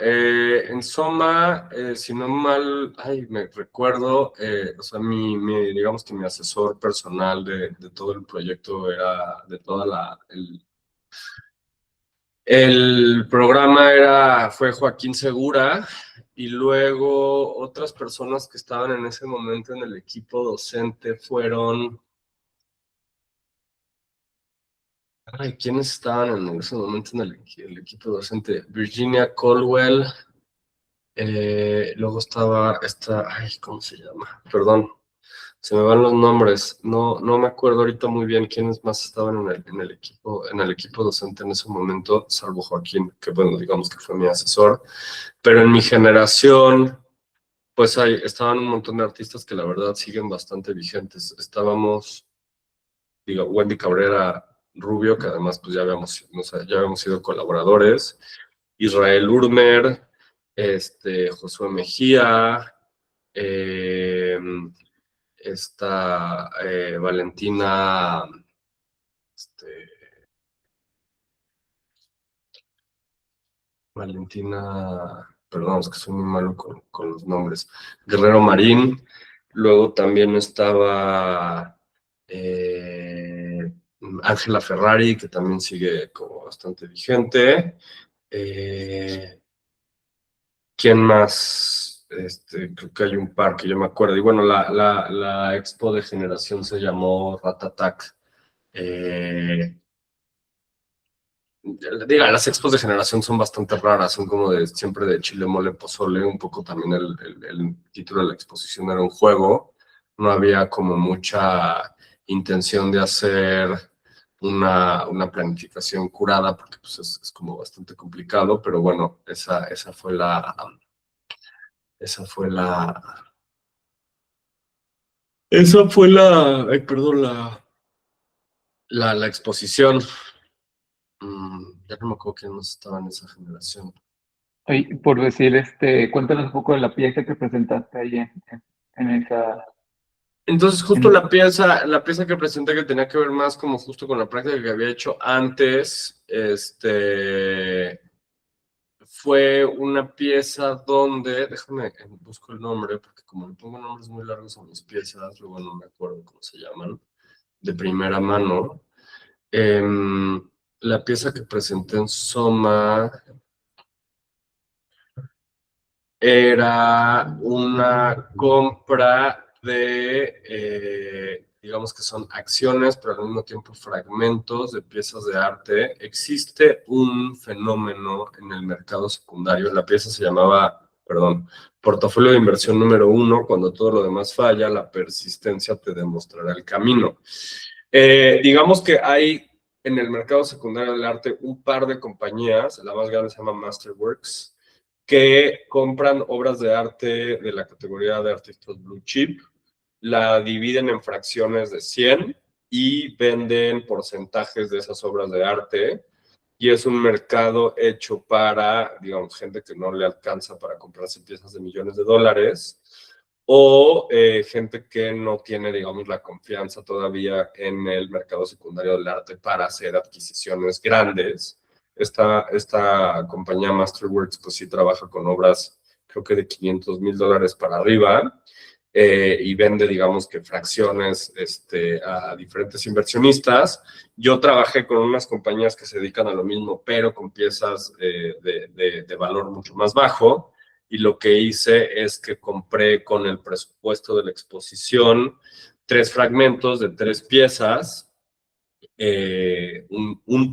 si no mal, ay, me recuerdo, o sea, digamos que mi asesor personal de todo el proyecto era, de toda el programa fue Joaquín Segura, y luego otras personas que estaban en ese momento en el equipo docente fueron, ay, ¿quiénes estaban en ese momento en el equipo docente? Virginia Colwell. Luego estaba ay, ¿cómo se llama? Perdón, se me van los nombres. No me acuerdo ahorita muy bien quiénes más estaban en el equipo docente en ese momento, salvo Joaquín, que bueno, digamos que fue mi asesor. Pero en mi generación, pues estaban un montón de artistas que la verdad siguen bastante vigentes. Estábamos, digo, Wendy Cabrera Rubio, que además pues ya habíamos sido colaboradores, Israel Urmer, Josué Mejía, eh, Valentina, este, perdón, es que soy muy malo con los nombres, Guerrero Marín. Luego también estaba Ángela Ferrari, que también sigue como bastante vigente. ¿Quién más? Creo que hay un par que yo me acuerdo. Y bueno, la expo de generación se llamó Ratatak. Diga, las expos de generación son bastante raras, son como siempre de chile, mole, pozole. Un poco también el título de la exposición era un juego. No había como mucha intención de hacer una planificación curada, porque pues es como bastante complicado, pero bueno, esa fue la, ay, perdón, la exposición. Ya no me acuerdo quién más estaba en esa generación. Oye, por decir, cuéntanos un poco de la pieza que presentaste ahí en esa. Entonces, justo la pieza que presenté, que tenía que ver más como justo con la práctica que había hecho antes, fue una pieza donde, déjame, busco el nombre, porque como le pongo nombres muy largos a mis piezas, luego no me acuerdo cómo se llaman, de primera mano. La pieza que presenté en Soma era una compra digamos que son acciones, pero al mismo tiempo fragmentos de piezas de arte. Existe un fenómeno en el mercado secundario. La pieza se llamaba, perdón, Portafolio de Inversión número 1. Cuando todo lo demás falla, la persistencia te demostrará el camino. Digamos que hay en el mercado secundario del arte un par de compañías. La más grande se llama Masterworks, que compran obras de arte de la categoría de artistas blue chip, la dividen en fracciones de 100 y venden porcentajes de esas obras de arte. Y es un mercado hecho para, digamos, gente que no le alcanza para comprarse piezas de millones de dólares, o gente que no tiene, digamos, la confianza todavía en el mercado secundario del arte para hacer adquisiciones grandes. Esta compañía Masterworks, pues sí trabaja con obras, creo que de $500,000 para arriba. y vende, digamos que fracciones a diferentes inversionistas. Yo trabajé con unas compañías que se dedican a lo mismo, pero con piezas de valor mucho más bajo, y lo que hice es que compré con el presupuesto de la exposición 3 fragmentos de 3 piezas, un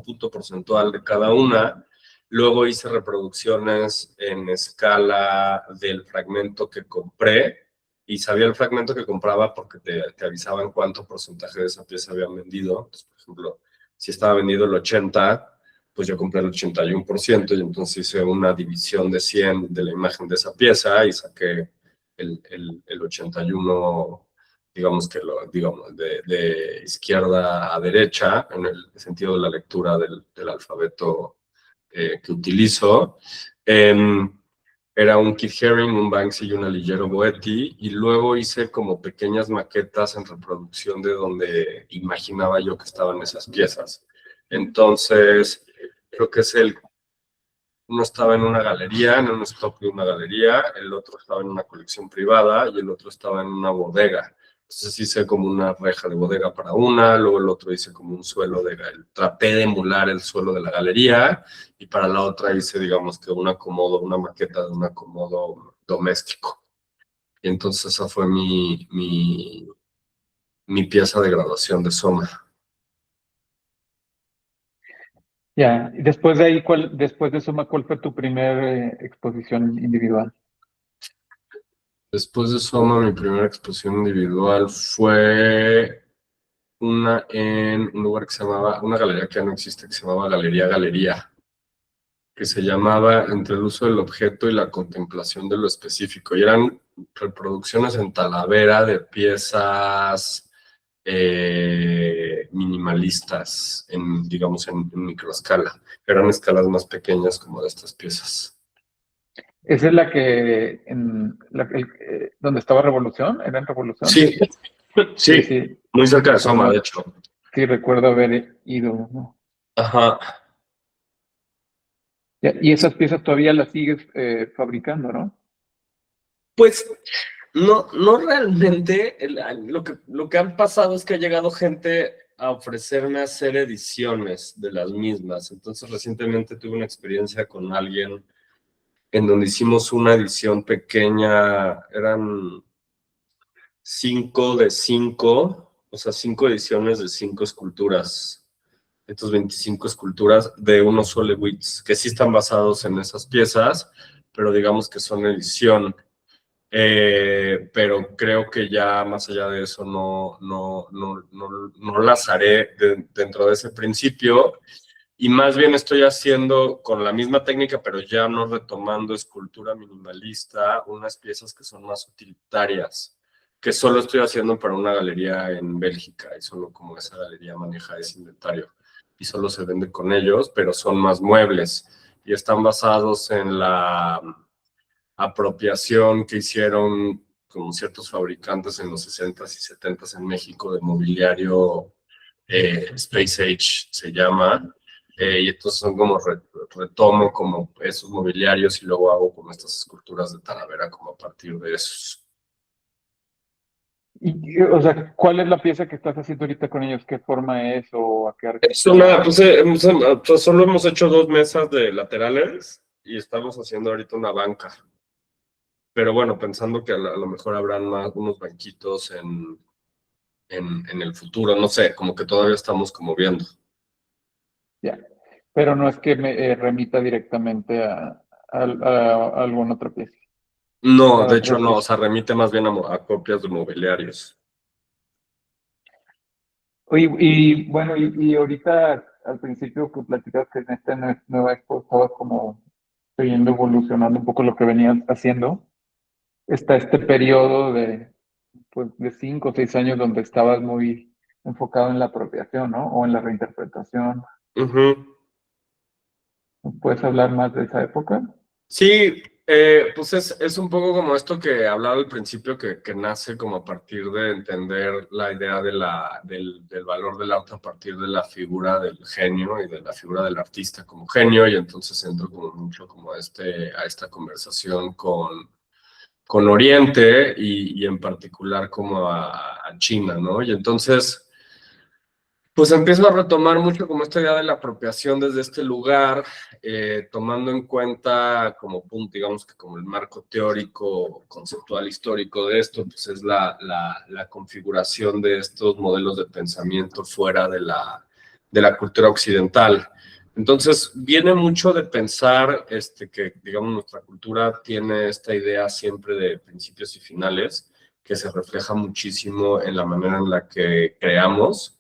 punto porcentual de cada una. Luego hice reproducciones en escala del fragmento que compré, y sabía el fragmento que compraba porque te avisaban cuánto porcentaje de esa pieza habían vendido. Entonces, por ejemplo, si estaba vendido el 80, pues yo compré el 81%, y entonces hice una división de 100 de la imagen de esa pieza y saqué el 81, digamos que de izquierda a derecha, en el sentido de la lectura del alfabeto que utilizo. Era un Keith Haring, un Banksy y un Alighiero Boetti, y luego hice como pequeñas maquetas en reproducción de donde imaginaba yo que estaban esas piezas. Entonces, creo que uno estaba en una galería, en un stock de una galería, el otro estaba en una colección privada y el otro estaba en una bodega. Entonces hice como una reja de bodega para una, luego el otro hice como un suelo traté de emular el suelo de la galería, y para la otra hice, digamos que un acomodo, una maqueta de un acomodo doméstico. Y entonces esa fue mi pieza de graduación de Soma. Ya, y después de ahí, después de Soma, ¿cuál fue tu primer exposición individual? Después de Soma, mi primera exposición individual fue una en un lugar que se llamaba, una galería que ya no existe, que se llamaba Galería, que se llamaba Entre el uso del objeto y la contemplación de lo específico. Y eran reproducciones en Talavera de piezas minimalistas, digamos, en microescala. Eran escalas más pequeñas como de estas piezas. ¿Esa es la que, donde estaba Revolución? ¿Era en Revolución? Sí, sí, muy cerca de Soma, de hecho. Sí, recuerdo haber ido, ¿no? Ajá. Y esas piezas todavía las sigues fabricando, ¿no? Pues no realmente. Lo que han pasado es que ha llegado gente a ofrecerme hacer ediciones de las mismas. Entonces, recientemente tuve una experiencia con alguien en donde hicimos una edición pequeña. Eran 5 de 5, o sea, 5 ediciones de 5 esculturas. Estos 25 esculturas de unos Solewitz, que sí están basados en esas piezas, pero digamos que son edición. Pero creo que ya más allá de eso no las haré dentro de ese principio, y más bien estoy haciendo con la misma técnica, pero ya no retomando escultura minimalista, unas piezas que son más utilitarias, que solo estoy haciendo para una galería en Bélgica, y solo como esa galería maneja ese inventario y solo se vende con ellos, pero son más muebles y están basados en la apropiación que hicieron como ciertos fabricantes en los 60s y 70s en México de mobiliario, Space Age se llama, y entonces son como retomo como esos mobiliarios y luego hago como estas esculturas de Talavera como a partir de esos. O sea, ¿cuál es la pieza que estás haciendo ahorita con ellos? ¿Qué forma es o a qué artista? Es una, pues solo hemos hecho 2 mesas de laterales y estamos haciendo ahorita una banca. Pero bueno, pensando que a lo mejor habrán unos banquitos en el futuro, no sé, como que todavía estamos como viendo. Ya, pero no es que me remita directamente a alguna otra pieza. No, de hecho no, o sea, remite más bien a copias de mobiliarios. Oye, y bueno, y ahorita al principio que platicabas que en esta nueva expo estabas como siguiendo evolucionando un poco lo que venías haciendo, está este periodo pues, de 5 o 6 años donde estabas muy enfocado en la apropiación, ¿no? O en la reinterpretación. ¿Puedes hablar más de esa época? Sí, pues es un poco como esto que hablaba al principio, que nace como a partir de entender la idea del valor del arte a partir de la figura del genio y de la figura del artista como genio, y entonces entro como mucho como a esta conversación con con Oriente y en particular como a China, ¿no? Y entonces, pues empiezo a retomar mucho como esta idea de la apropiación desde este lugar, tomando en cuenta como punto, digamos que como el marco teórico, conceptual, histórico de esto, pues es la configuración de estos modelos de pensamiento fuera de la cultura occidental. Entonces, viene mucho de pensar que, digamos, nuestra cultura tiene esta idea siempre de principios y finales, que se refleja muchísimo en la manera en la que creamos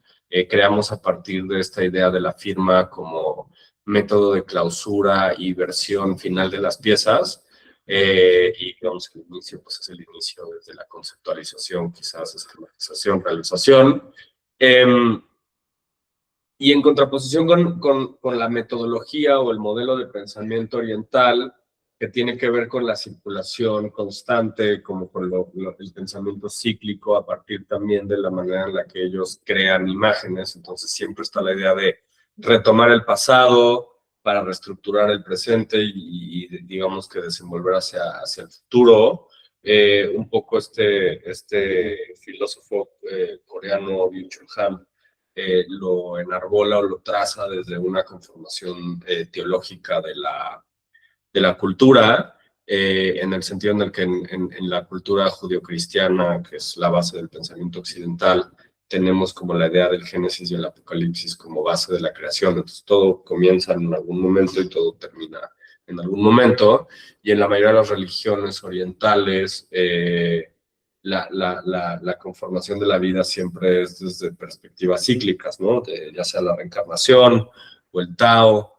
a partir de esta idea de la firma como método de clausura y versión final de las piezas. Y digamos que el inicio pues es el inicio desde la conceptualización, quizás esquematización, realización. Y en contraposición con la metodología o el modelo de pensamiento oriental, que tiene que ver con la circulación constante, como con el pensamiento cíclico, a partir también de la manera en la que ellos crean imágenes. Entonces siempre está la idea de retomar el pasado para reestructurar el presente y digamos que desenvolver hacia el futuro. Un poco este filósofo coreano, Byung-Chul Han, lo enarbola o lo traza desde una conformación teológica de la cultura, en el sentido en el que en la cultura judio-cristiana, que es la base del pensamiento occidental, tenemos como la idea del Génesis y el Apocalipsis como base de la creación. Entonces todo comienza en algún momento y todo termina en algún momento. Y en la mayoría de las religiones orientales, la conformación de la vida siempre es desde perspectivas cíclicas, ¿no? Ya sea la reencarnación o el Tao,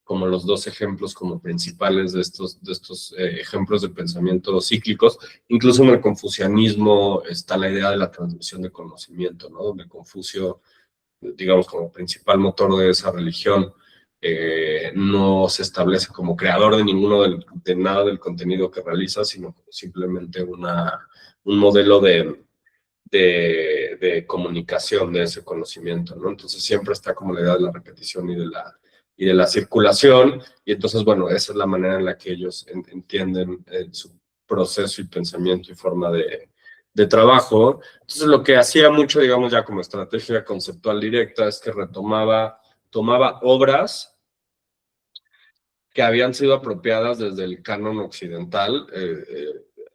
como los dos ejemplos como principales de estos ejemplos de pensamiento cíclicos. Incluso en el confucianismo está la idea de la transmisión de conocimiento, ¿no? Donde Confucio, digamos, como principal motor de esa religión, no se establece como creador de nada del contenido que realiza, sino como simplemente un modelo de comunicación de ese conocimiento, ¿no? Entonces siempre está como la idea de la repetición y de la circulación, y entonces, bueno, esa es la manera en la que ellos entienden su proceso y pensamiento y forma de trabajo. Entonces lo que hacía mucho, digamos, ya como estrategia conceptual directa, es que tomaba obras que habían sido apropiadas desde el canon occidental,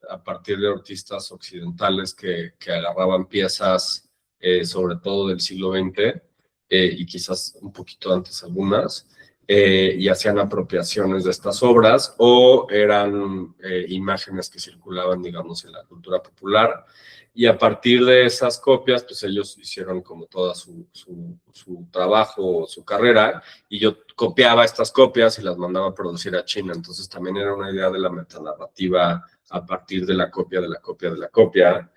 a partir de artistas occidentales que agarraban piezas, sobre todo del siglo XX, y quizás un poquito antes algunas, y hacían apropiaciones de estas obras, o eran imágenes que circulaban, digamos, en la cultura popular, y a partir de esas copias, pues ellos hicieron como toda su trabajo, su carrera, y yo copiaba estas copias y las mandaba a producir a China. Entonces también era una idea de la metanarrativa a partir de la copia, de la copia, de la copia.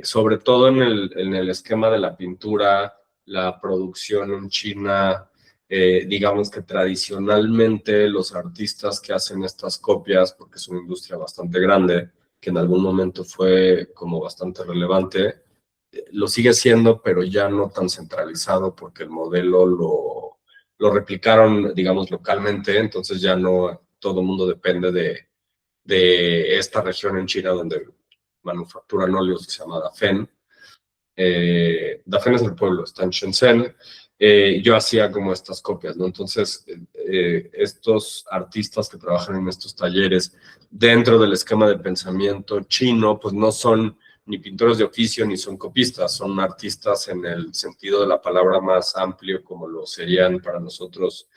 Sobre todo en el esquema de la pintura, la producción en China, digamos que tradicionalmente los artistas que hacen estas copias, porque es una industria bastante grande, que en algún momento fue como bastante relevante, lo sigue siendo, pero ya no tan centralizado porque el modelo lo replicaron, digamos, localmente, entonces ya no todo el mundo depende de esta región en China donde manufacturan óleos que se llama Dafen. Dafen es el pueblo, está en Shenzhen. Yo hacía como estas copias, ¿no? Entonces, estos artistas que trabajan en estos talleres dentro del esquema de pensamiento chino, pues no son ni pintores de oficio ni son copistas, son artistas en el sentido de la palabra más amplio, como lo serían para nosotros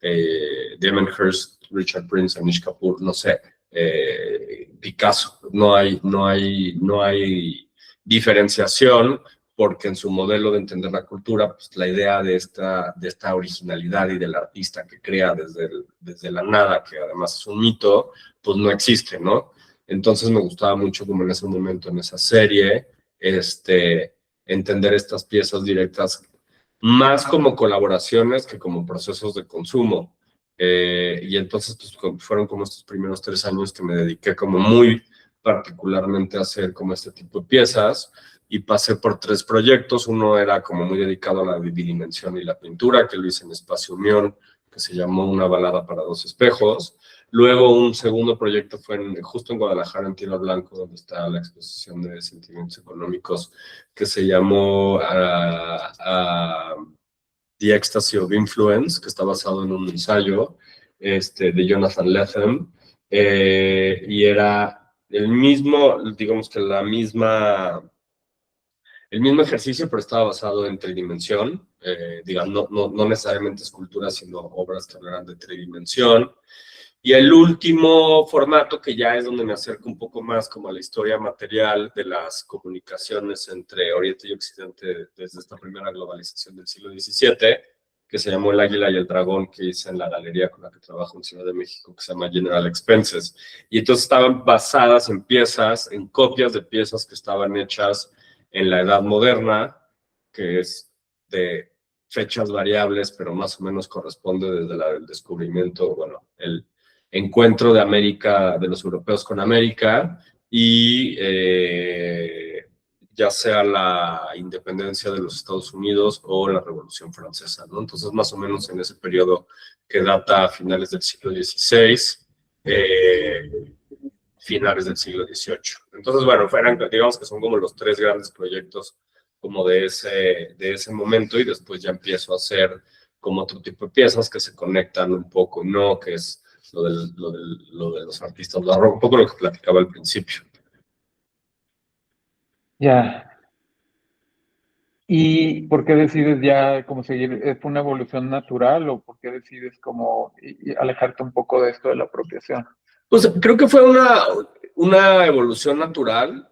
Damien Hirst, Richard Prince, Anish Kapoor, no sé, Picasso. No hay diferenciación, porque en su modelo de entender la cultura, pues la idea de esta originalidad y del artista que crea desde la nada, que además es un mito, pues no existe, ¿no? Entonces me gustaba mucho como en ese momento, en esa serie, entender estas piezas directas más como colaboraciones que como procesos de consumo. Y entonces pues, fueron como estos primeros 3 años que me dediqué como muy particularmente a hacer como este tipo de piezas, y pasé por 3 proyectos. Uno era como muy dedicado a la bidimensión y la pintura, que lo hice en Espacio Unión, que se llamó Una balada para 2 espejos. Luego un segundo proyecto fue justo en Guadalajara, en Tierra Blanco, donde está la exposición de sentimientos económicos, que se llamó The Ecstasy of Influence, que está basado en un ensayo de Jonathan Lethem, y era el mismo, digamos que el mismo ejercicio, pero estaba basado en tridimensión, digamos, no necesariamente esculturas, sino obras que hablaran de tridimensión. Y el último formato, que ya es donde me acerco un poco más como a la historia material de las comunicaciones entre Oriente y Occidente desde esta primera globalización del siglo XVII, que se llamó El Águila y el Dragón, que hice en la galería con la que trabajo en Ciudad de México, que se llama General Expenses. Y entonces estaban basadas en piezas, en copias de piezas que estaban hechas en la Edad Moderna, que es de fechas variables, pero más o menos corresponde desde el descubrimiento, bueno, el encuentro de América, de los europeos con América, y ya sea la independencia de los Estados Unidos o la Revolución Francesa, ¿no? Entonces, más o menos en ese periodo que data a finales del siglo XVI, finales del siglo XVIII. Entonces, bueno, digamos que son como los tres grandes proyectos como de ese momento, y después ya empiezo a hacer como otro tipo de piezas que se conectan un poco, ¿no? Que es lo de los artistas, un poco lo que platicaba al principio. Ya. ¿Y por qué decides ya como seguir? ¿Fue una evolución natural o por qué decides como alejarte un poco de esto de la apropiación? Pues creo que fue una evolución natural.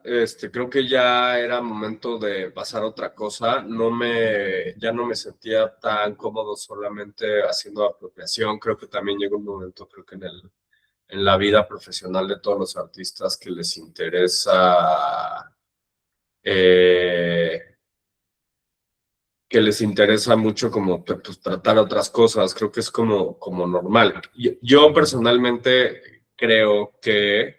Creo que ya era momento de pasar a otra cosa. Ya no me sentía tan cómodo solamente haciendo apropiación. Creo que también llegó un momento, creo que en la vida profesional de todos los artistas, que les interesa eh, mucho como pues, tratar otras cosas. Creo que es como normal. Yo personalmente creo que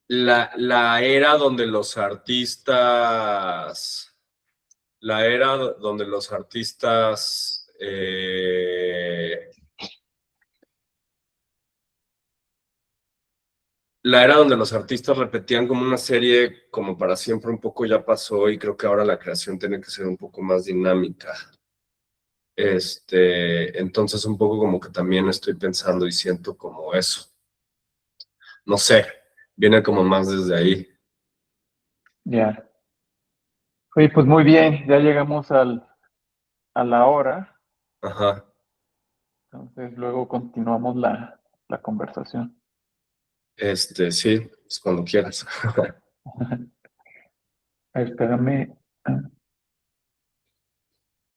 la era donde los artistas, la era donde los artistas, la era donde los artistas repetían como una serie como para siempre un poco ya pasó, y creo que ahora la creación tiene que ser un poco más dinámica. Entonces un poco como que también estoy pensando y siento como eso. No sé, viene como más desde ahí. Ya. Oye, pues muy bien, ya llegamos a la hora, Ajá. entonces luego continuamos la conversación. Sí, pues cuando quieras. A ver, espérame.